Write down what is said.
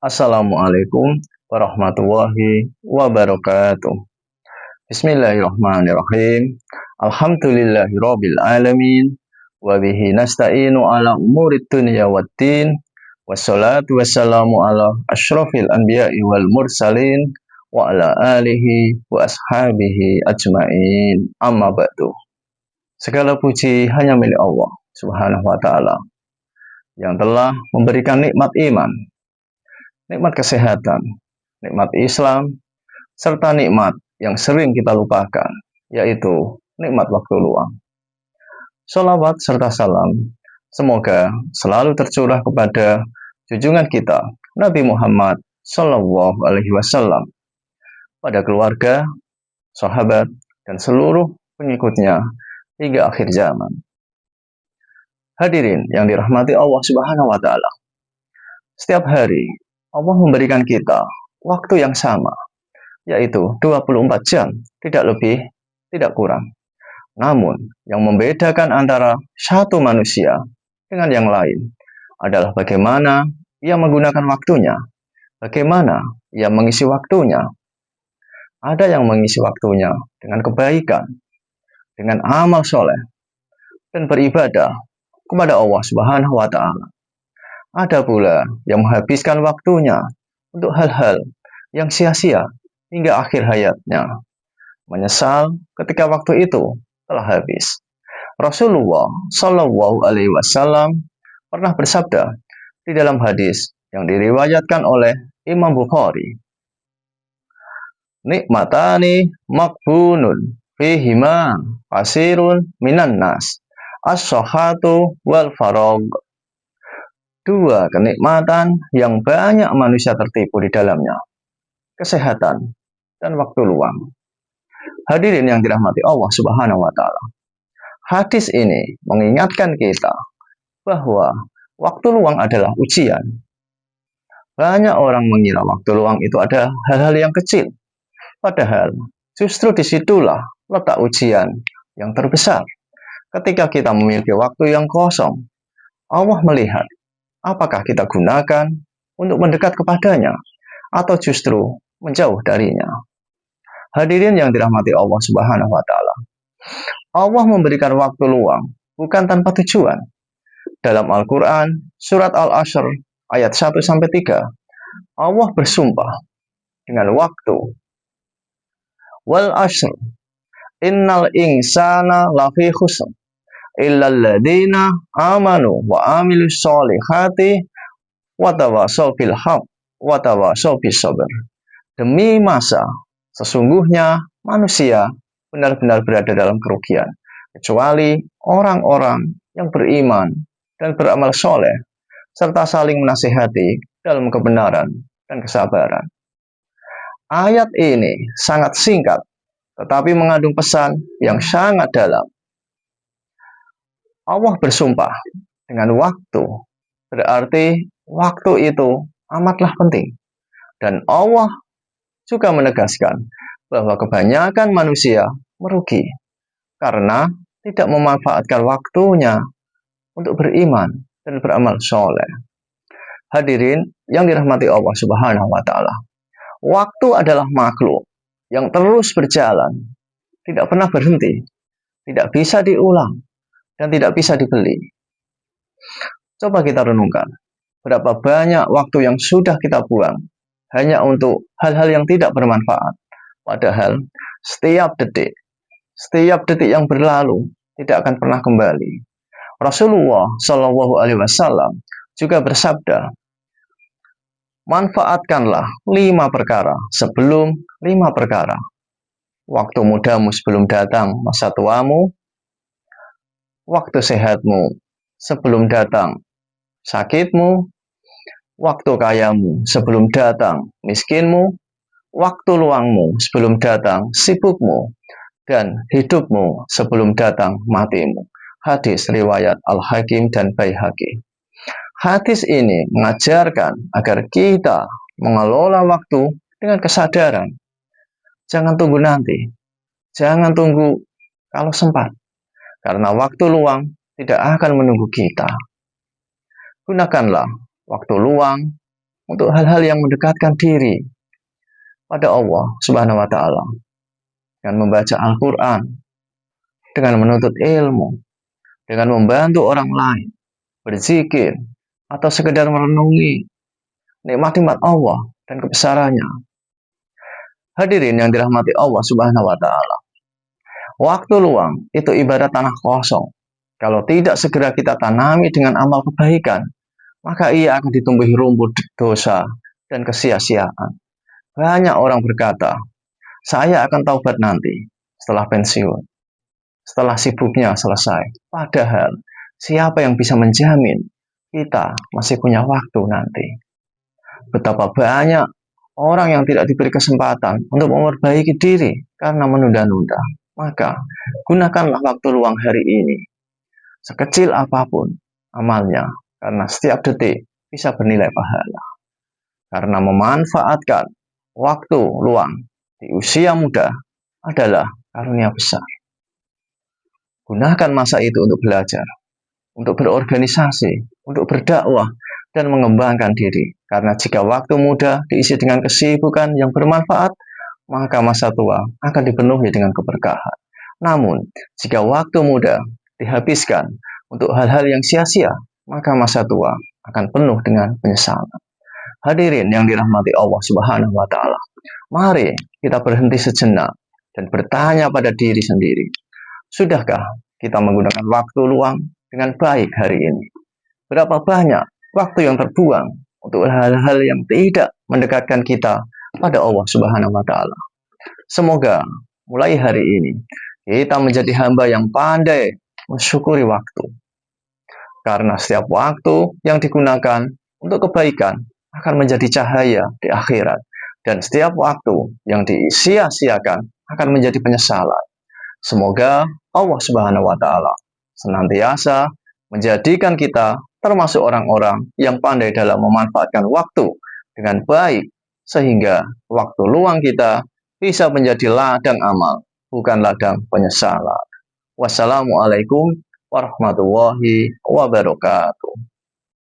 Assalamualaikum warahmatullahi wabarakatuh. Bismillahirrahmanirrahim. Alhamdulillahirabbil alamin wa bihi nasta'inu ala umurid dunya waddin. Wassalatu wassalamu ala asyrafil anbiya'i wal mursalin wa ala alihi wa ashabihi ajmain. Amma ba'du. Segala puji hanya milik Allah Subhanahu wa taala yang telah memberikan nikmat iman, nikmat kesehatan, nikmat Islam, serta nikmat yang sering kita lupakan, yaitu nikmat waktu luang. Salawat serta salam semoga selalu tercurah kepada junjungan kita Nabi Muhammad Sallallahu Alaihi Wasallam, pada keluarga, sahabat, dan seluruh pengikutnya hingga akhir zaman. Hadirin yang dirahmati Allah Subhanahu wa taala. Setiap hari Allah memberikan kita waktu yang sama, yaitu 24 jam, tidak lebih, tidak kurang. Namun, yang membedakan antara satu manusia dengan yang lain adalah bagaimana ia menggunakan waktunya, bagaimana ia mengisi waktunya. Ada yang mengisi waktunya dengan kebaikan, dengan amal soleh, dan beribadah kepada Allah Subhanahu wa taala. Ada pula yang menghabiskan waktunya untuk hal-hal yang sia-sia hingga akhir hayatnya, menyesal ketika waktu itu telah habis. Rasulullah Shallallahu Alaihi Wasallam pernah bersabda di dalam hadis yang diriwayatkan oleh Imam Bukhari, nikmatani makbunun fihima kasirun minan nas, as-sohatu wal farog. Dua kenikmatan yang banyak manusia tertipu di dalamnya, kesehatan dan waktu luang. Hadirin yang dirahmati Allah Subhanahu wa taala. Hadis ini mengingatkan kita bahwa waktu luang adalah ujian. Banyak orang mengira waktu luang itu ada hal-hal yang kecil, padahal justru disitulah letak ujian yang terbesar. Ketika kita memiliki waktu yang kosong, Allah melihat apakah kita gunakan untuk mendekat kepadanya atau justru menjauh darinya. Hadirin yang dirahmati Allah Subhanahu wa taala. Allah memberikan waktu luang bukan tanpa tujuan. Dalam Al-Qur'an surat Al-Ashr ayat 1 sampai 3, Allah bersumpah dengan waktu. Wal ashr innal insana lafi khusr illal ladzina amanu wa amilus sholihati wa tawasaw bil haqq wa tawasaw bis sabr. Demi masa, sesungguhnya manusia benar-benar berada dalam kerugian, kecuali orang-orang yang beriman dan beramal soleh, serta saling menasihati dalam kebenaran dan kesabaran. Ayat ini sangat singkat, tetapi mengandung pesan yang sangat dalam. Allah bersumpah dengan waktu, berarti waktu itu amatlah penting. Dan Allah juga menegaskan bahwa kebanyakan manusia merugi karena tidak memanfaatkan waktunya untuk beriman dan beramal soleh. Hadirin yang dirahmati Allah Subhanahu wa taala. Waktu adalah makhluk yang terus berjalan, tidak pernah berhenti, tidak bisa diulang, dan tidak bisa dibeli. Coba kita renungkan, berapa banyak waktu yang sudah kita buang hanya untuk hal-hal yang tidak bermanfaat. Padahal setiap detik yang berlalu tidak akan pernah kembali. Rasulullah Shallallahu Alaihi Wasallam juga bersabda, manfaatkanlah 5 perkara sebelum 5 perkara. Waktu mudamu sebelum datang masa tuamu, waktu sehatmu sebelum datang sakitmu, waktu kayamu sebelum datang miskinmu, waktu luangmu sebelum datang sibukmu, dan hidupmu sebelum datang matimu. Hadis riwayat Al-Hakim dan Baihaqi. Hadis ini mengajarkan agar kita mengelola waktu dengan kesadaran. Jangan tunggu nanti, jangan tunggu kalau sempat, karena waktu luang tidak akan menunggu kita. Gunakanlah waktu luang untuk hal-hal yang mendekatkan diri pada Allah Subhanahu wa taala, dengan membaca Al-Qur'an, dengan menuntut ilmu, dengan membantu orang lain, berzikir, atau sekedar merenungi nikmat-nikmat Allah dan kebesarannya. Hadirin yang dirahmati Allah Subhanahu wa taala, waktu luang itu ibarat tanah kosong. Kalau tidak segera kita tanami dengan amal kebaikan, maka ia akan ditumbuhi rumput dosa dan kesia-siaan. Banyak orang berkata, saya akan taubat nanti setelah pensiun, setelah sibuknya selesai. Padahal siapa yang bisa menjamin kita masih punya waktu nanti? Betapa banyak orang yang tidak diberi kesempatan untuk memperbaiki diri karena menunda-nunda. Maka gunakanlah waktu luang hari ini, sekecil apapun amalnya, karena setiap detik bisa bernilai pahala. Karena memanfaatkan waktu luang di usia muda adalah karunia besar. Gunakan masa itu untuk belajar, untuk berorganisasi, untuk berdakwah, dan mengembangkan diri. Karena jika waktu muda diisi dengan kesibukan yang bermanfaat, maka masa tua akan dipenuhi dengan keberkahan. Namun, jika waktu muda dihabiskan untuk hal-hal yang sia-sia, maka masa tua akan penuh dengan penyesalan. Hadirin yang dirahmati Allah Subhanahu wa taala, mari kita berhenti sejenak dan bertanya pada diri sendiri, sudahkah kita menggunakan waktu luang dengan baik hari ini? Berapa banyak waktu yang terbuang untuk hal-hal yang tidak mendekatkan kita pada Allah Subhanahu wa taala? Semoga mulai hari ini kita menjadi hamba yang pandai mensyukuri waktu. Karena setiap waktu yang digunakan untuk kebaikan akan menjadi cahaya di akhirat. Dan setiap waktu yang disia-siakan akan menjadi penyesalan. Semoga Allah Subhanahu wa taala senantiasa menjadikan kita termasuk orang-orang yang pandai dalam memanfaatkan waktu dengan baik, sehingga waktu luang kita bisa menjadi ladang amal, bukan ladang penyesalan. Wassalamualaikum warahmatullahi wabarakatuh.